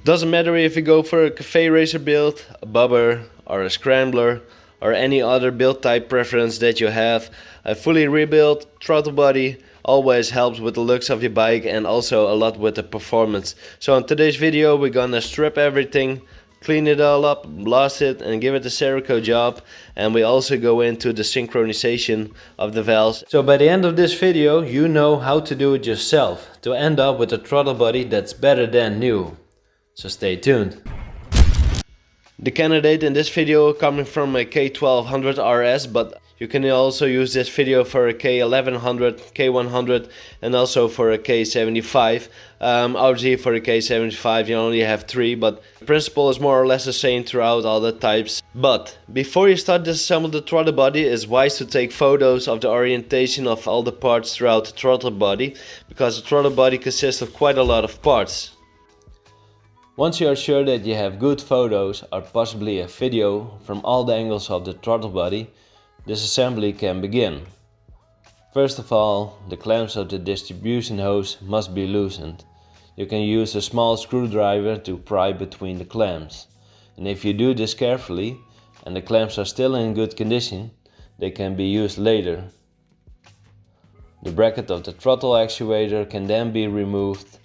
Doesn't matter if you go for a cafe racer build, a bobber or a scrambler or any other build type preference that you have, a fully rebuilt throttle body always helps with the looks of your bike and also a lot with the performance. So in today's video we're gonna strip everything, clean it all up, blast it and give it a Cerakote job, and we also go into the synchronization of the valves. So by the end of this video you know how to do it yourself to end up with a throttle body that's better than new. So stay tuned. The candidate in this video coming from a K1200 RS, but you can also use this video for a K1100, K100 and also for a K75. Obviously for a K75 you only have 3, but the principle is more or less the same throughout all the types. But before you start disassembling the throttle body, it's wise to take photos of the orientation of all the parts throughout the throttle body, because the throttle body consists of quite a lot of parts. Once you are sure that you have good photos or possibly a video from all the angles of the throttle body, disassembly can begin. First of all, the clamps of the distribution hose must be loosened. You can use a small screwdriver to pry between the clamps. And if you do this carefully and the clamps are still in good condition, they can be used later. The bracket of the throttle actuator can then be removed,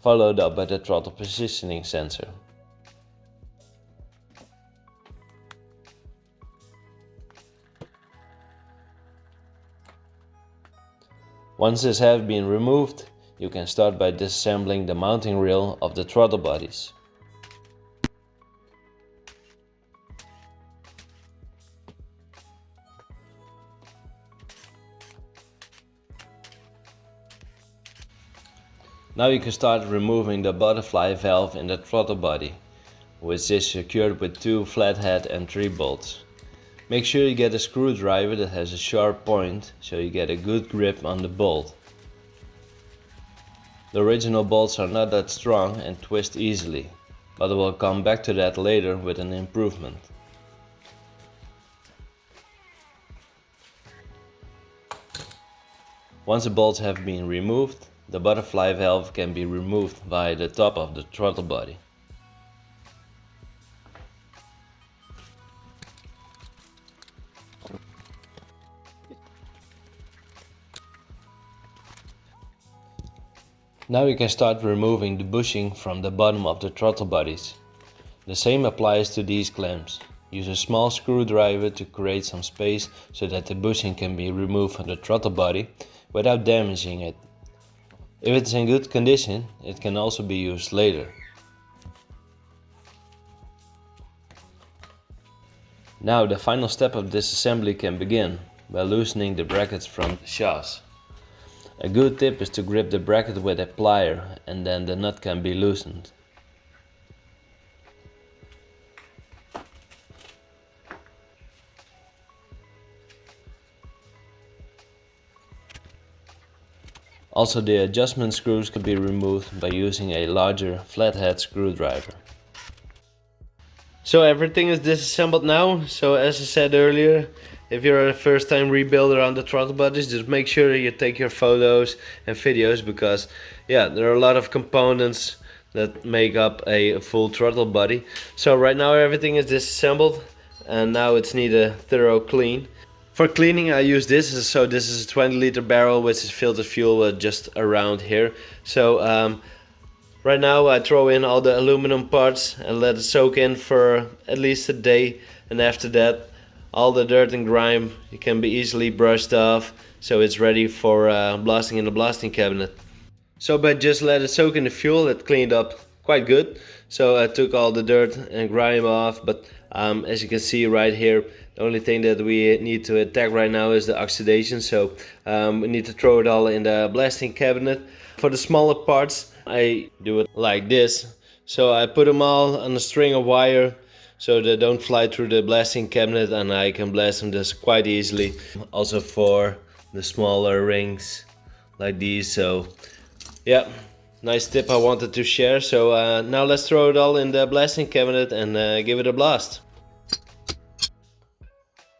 followed up by the throttle positioning sensor. Once this has been removed, you can start by disassembling the mounting rail of the throttle bodies. Now you can start removing the butterfly valve in the throttle body, which is secured with 2 flathead and 3 bolts. Make sure you get a screwdriver that has a sharp point so you get a good grip on the bolt. The original bolts are not that strong and twist easily, but I will come back to that later with an improvement. Once the bolts have been removed, the butterfly valve can be removed via the top of the throttle body. Now you can start removing the bushing from the bottom of the throttle bodies. The same applies to these clamps. Use a small screwdriver to create some space so that the bushing can be removed from the throttle body without damaging it. If it's in good condition, it can also be used later. Now the final step of disassembly can begin by loosening the brackets from the shafts. A good tip is to grip the bracket with a plier and then the nut can be loosened. Also, the adjustment screws can be removed by using a larger flathead screwdriver. So everything is disassembled now. So as I said earlier, if you're a first time rebuilder on the throttle bodies, just make sure you take your photos and videos, because yeah, there are a lot of components that make up a full throttle body. So right now everything is disassembled and now it's need a thorough clean. For cleaning I use this, so this is a 20-liter barrel which is filled with fuel just around here. So right now I throw in all the aluminum parts and let it soak in for at least a day, and after that all the dirt and grime can be easily brushed off, so it's ready for blasting in the blasting cabinet. So by just let it soak in the fuel, it cleaned up quite good. So I took all the dirt and grime off, but as you can see right here, the only thing that we need to attack right now is the oxidation. So we need to throw it all in the blasting cabinet. For the smaller parts I do it like this. So I put them all on a string of wire so they don't fly through the blasting cabinet, and I can blast them just quite easily. Also for the smaller rings like these. So yeah, nice tip I wanted to share. So now let's throw it all in the blasting cabinet and give it a blast.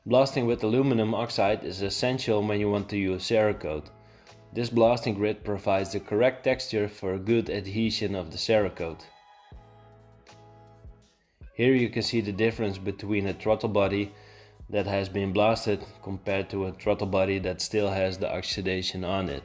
Blasting with aluminum oxide is essential when you want to use Cerakote. This blasting grit provides the correct texture for a good adhesion of the Cerakote. Here you can see the difference between a throttle body that has been blasted compared to a throttle body that still has the oxidation on it.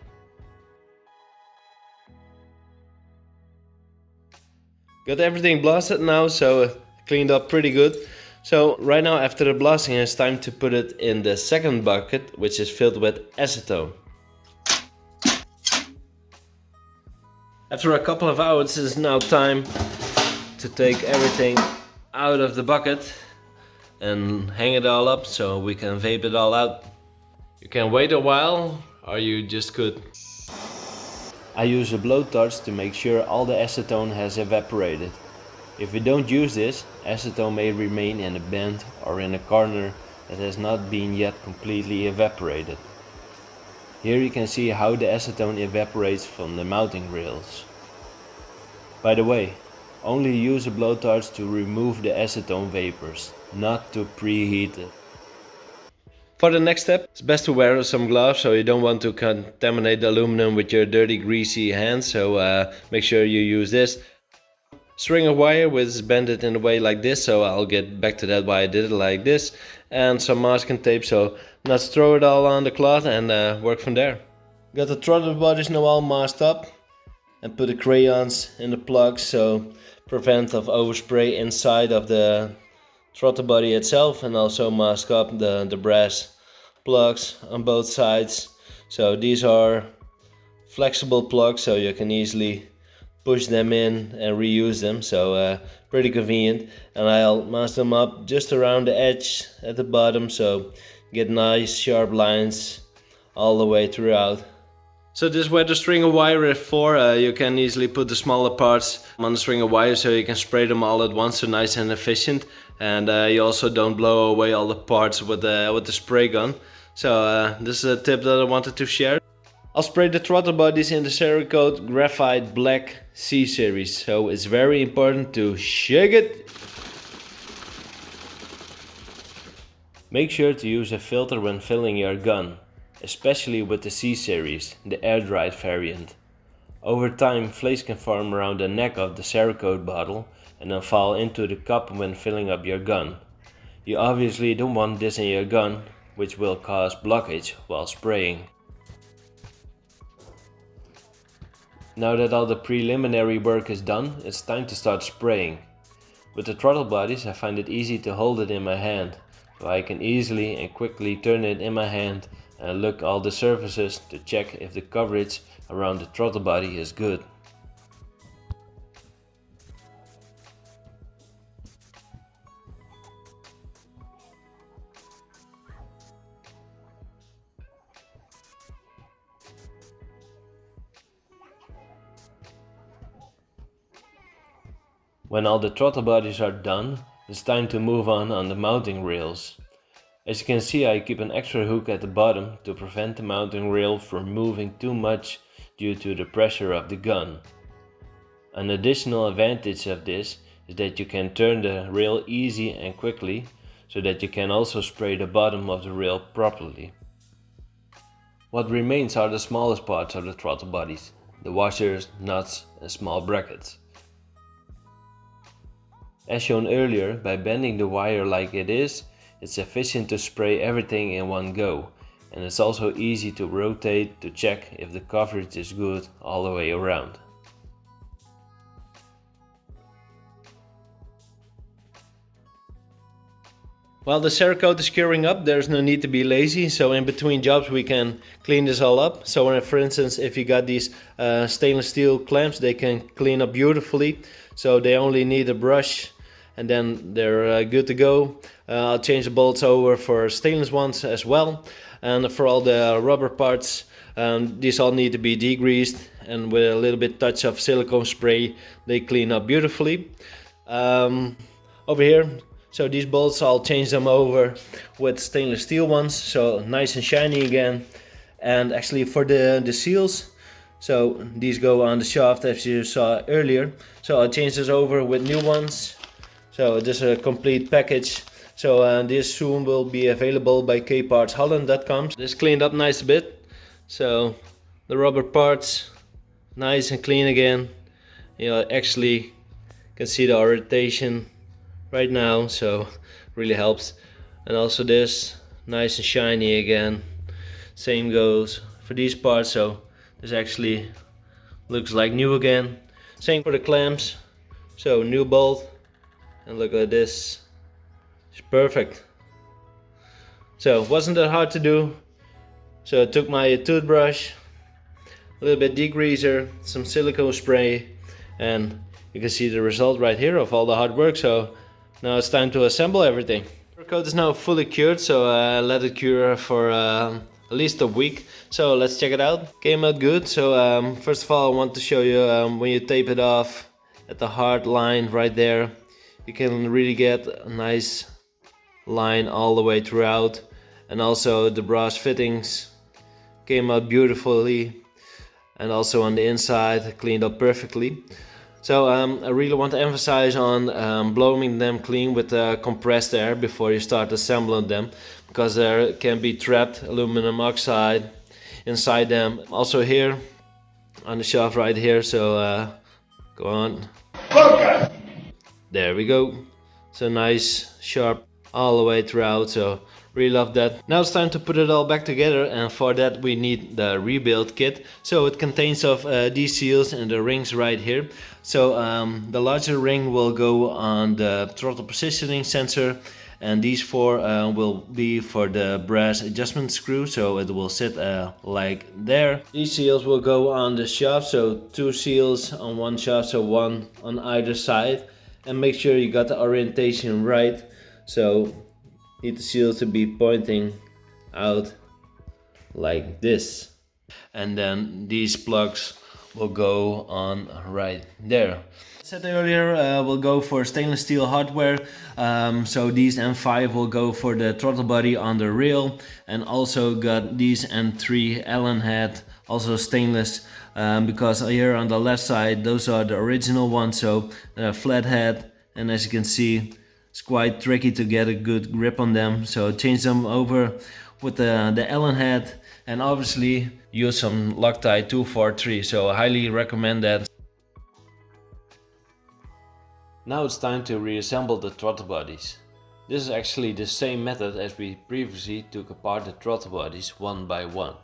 Got everything blasted now, so cleaned up pretty good. So right now after the blasting it's time to put it in the second bucket, which is filled with acetone. After a couple of hours it's now time to take everything out of the bucket and hang it all up so we can vape it all out. You can wait a while or you just could. I use a blowtorch to make sure all the acetone has evaporated. If we don't use this, acetone may remain in a bend or in a corner that has not been yet completely evaporated. Here you can see how the acetone evaporates from the mounting rails. By the way, only use a blowtorch to remove the acetone vapors, not to preheat it. For the next step, it's best to wear some gloves so you don't want to contaminate the aluminum with your dirty greasy hands, so make sure you use this. String of wire with bended in a way like this, so I'll get back to that why I did it like this. And some masking tape, so let's throw it all on the cloth and work from there. Got the throttle bodies now all masked up and put the crayons in the plugs so prevent of overspray inside of the throttle body itself, and also mask up the brass plugs on both sides. So these are flexible plugs so you can easily push them in and reuse them, so pretty convenient. And I'll mask them up just around the edge at the bottom so get nice sharp lines all the way throughout. So this is where the string of wire is for. You can easily put the smaller parts on the string of wire so you can spray them all at once, so nice and efficient. And you also don't blow away all the parts with the spray gun. So this is a tip that I wanted to share. I'll spray the throttle bodies in the Cerakote Graphite Black C series, so it's very important to shake it. Make sure to use a filter when filling your gun, especially with the C series, the air dried variant. Over time, flakes can form around the neck of the Cerakote bottle and then fall into the cup when filling up your gun. You obviously don't want this in your gun, which will cause blockage while spraying. Now that all the preliminary work is done, it's time to start spraying. With the throttle bodies I find it easy to hold it in my hand, so I can easily and quickly turn it in my hand and look all the surfaces to check if the coverage around the throttle body is good. When all the throttle bodies are done, it's time to move on the mounting rails. As you can see, I keep an extra hook at the bottom to prevent the mounting rail from moving too much due to the pressure of the gun. An additional advantage of this is that you can turn the rail easy and quickly, so that you can also spray the bottom of the rail properly. What remains are the smallest parts of the throttle bodies, the washers, nuts and small brackets. As shown earlier, by bending the wire like it is, it's efficient to spray everything in one go, and it's also easy to rotate to check if the coverage is good all the way around. While the Cerakote is curing up, there's no need to be lazy, so in between jobs we can clean this all up. So for instance, if you got these stainless steel clamps, they can clean up beautifully, so they only need a brush and then they're good to go. I'll change the bolts over for stainless ones as well, and for all the rubber parts, these all need to be degreased, and with a little bit touch of silicone spray they clean up beautifully. Over here, so these bolts I'll change them over with stainless steel ones, so nice and shiny again. And actually for the seals, so these go on the shaft as you saw earlier, so I'll change this over with new ones. So this is a complete package. So this soon will be available by kpartsholland.com. This cleaned up nice a bit, so the rubber parts nice and clean again. You know, actually can see the orientation right now, so really helps. And also this, nice and shiny again. Same goes for these parts, so this actually looks like new again. Same for the clamps, so new bolt, and look at this, it's perfect. So wasn't that hard to do. So I took my toothbrush, a little bit degreaser, some silicone spray, and you can see the result right here of all the hard work. So now it's time to assemble everything. Our coat is now fully cured, so let it cure for at least a week. So let's check it out. Came out good. So first of all, I want to show you when you tape it off at the hard line right there, you can really get a nice line all the way throughout. And also the brass fittings came out beautifully, and also on the inside cleaned up perfectly. So I really want to emphasize on blowing them clean with compressed air before you start assembling them, because there can be trapped aluminum oxide inside them. Also here on the shaft right here, so go on. Focus. There we go. So nice, sharp all the way throughout, so really love that. Now it's time to put it all back together, and for that we need the rebuild kit. So it contains of these seals and the rings right here. So the larger ring will go on the throttle positioning sensor, and these four will be for the brass adjustment screw, so it will sit like there. These seals will go on the shaft, so 2 seals on one shaft, so 1 on either side. And make sure you got the orientation right, so need the seal to be pointing out like this. And then these plugs will go on right there. I said earlier we'll go for stainless steel hardware, so these M5 will go for the throttle body on the rail, and also got these M3 Allen head, also stainless, because here on the left side those are the original ones, so flat head, and as you can see it's quite tricky to get a good grip on them, so change them over with the Allen head, and obviously use some Loctite 243, so I highly recommend that. Now it's time to reassemble the throttle bodies. This is actually the same method as we previously took apart the throttle bodies one by one.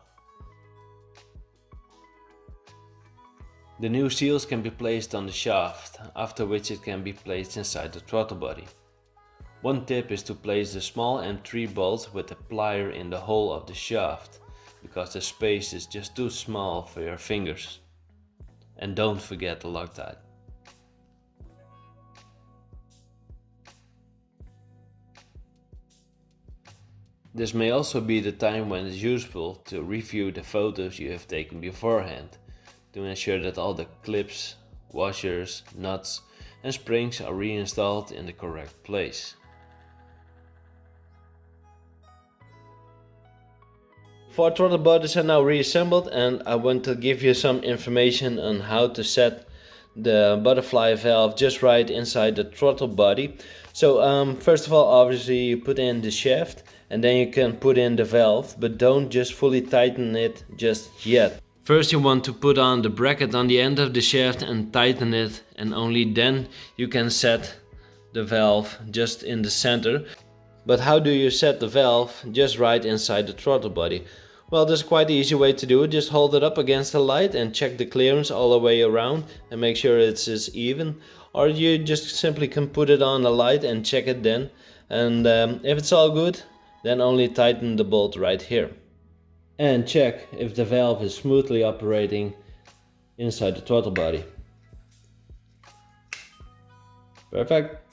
The new seals can be placed on the shaft, after which it can be placed inside the throttle body. One tip is to place the small M3 bolts with a plier in the hole of the shaft, because the space is just too small for your fingers. And don't forget the Loctite. This may also be the time when it's useful to review the photos you have taken beforehand, to ensure that all the clips, washers, nuts and springs are reinstalled in the correct place. Four throttle bodies are now reassembled, and I want to give you some information on how to set the butterfly valve just right inside the throttle body. So first of all, obviously you put in the shaft, and then you can put in the valve, but don't just fully tighten it just yet. First you want to put on the bracket on the end of the shaft and tighten it, and only then you can set the valve just in the center. But how do you set the valve just right inside the throttle body? Well, there's quite an easy way to do it. Just hold it up against the light and check the clearance all the way around and make sure it's even. Or you just simply can put it on the light and check it then. And if it's all good, then only tighten the bolt right here. And check if the valve is smoothly operating inside the throttle body. Perfect.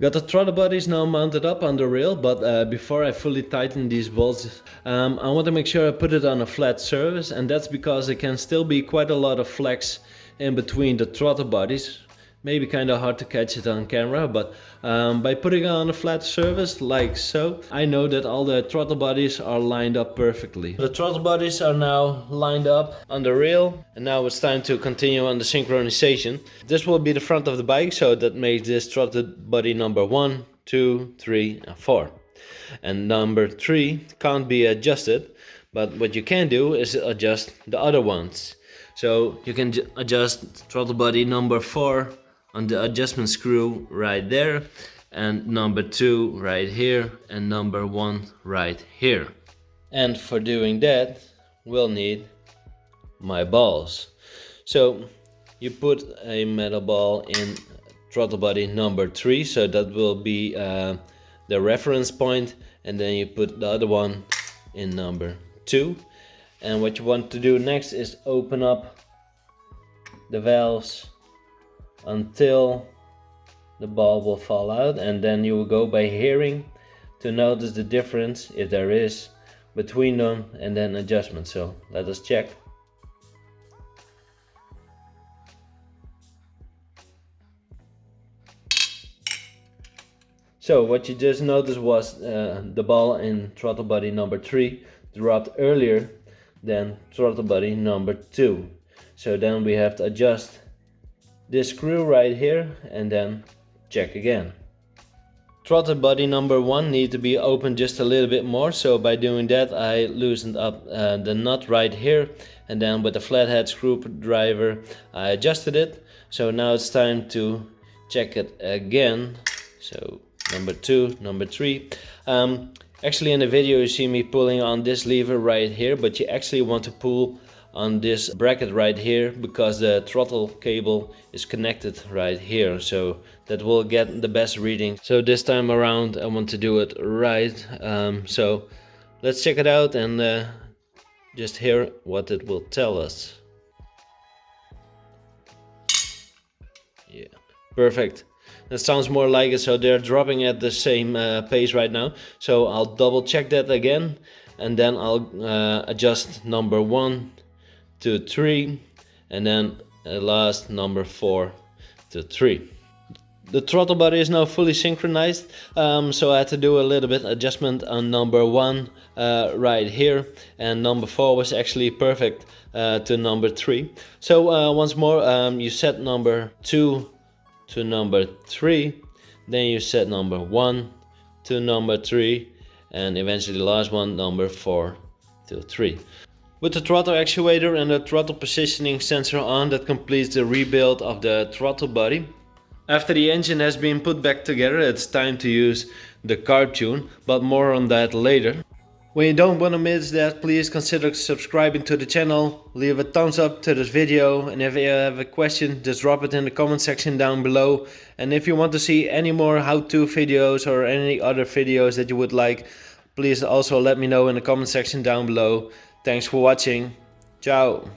Got the throttle bodies now mounted up on the rail, but before I fully tighten these bolts, I want to make sure I put it on a flat surface, and that's because there can still be quite a lot of flex in between the throttle bodies. Maybe kind of hard to catch it on camera, but by putting it on a flat surface like so, I know that all the throttle bodies are lined up perfectly. The throttle bodies are now lined up on the rail, and now it's time to continue on the synchronization. This will be the front of the bike, so that makes this throttle body number 1, 2, 3 and 4. And number 3 can't be adjusted, But what you can do is adjust the other ones. So you can adjust throttle body number 4 on the adjustment screw right there, and number 2 right here, and number 1 right here. And for doing that, we'll need my balls. So you put a metal ball in throttle body number 3, so that will be the reference point, and then you put the other one in number 2. And what you want to do next is open up the valves until the ball will fall out, and then you will go by hearing to notice the difference, if there is, between them, and then adjustment. So let us check. So what you just noticed was the ball in throttle body number 3 dropped earlier than throttle body number 2. So then we have to adjust this screw right here and then check again. Throttle body number 1 needs to be opened just a little bit more, so by doing that I loosened up the nut right here, and then with a flathead screwdriver I adjusted it. So now it's time to check it again. So number 2, number 3. Actually in the video you see me pulling on this lever right here, but you actually want to pull on this bracket right here because the throttle cable is connected right here, so that will get the best reading. So this time around I want to do it right. So let's check it out and just hear what it will tell us. Yeah, perfect. That sounds more like it, so they're dropping at the same pace right now. So I'll double check that again, and then I'll adjust number 1 to 3, and then last number 4 to 3. The throttle body is now fully synchronized, so I had to do a little bit adjustment on number 1 right here, and number 4 was actually perfect to number 3. So once more, you set number 2 to number 3, then you set number 1 to number 3, and eventually the last one, number 4 to 3. With the throttle actuator and the throttle positioning sensor on, that completes the rebuild of the throttle body. After the engine has been put back together, it's time to use the carb tune, but more on that later. When you don't want to miss that, please consider subscribing to the channel, leave a thumbs up to this video, and if you have a question, just drop it in the comment section down below. And if you want to see any more how-to videos or any other videos that you would like, please also let me know in the comment section down below. Thanks for watching. Ciao.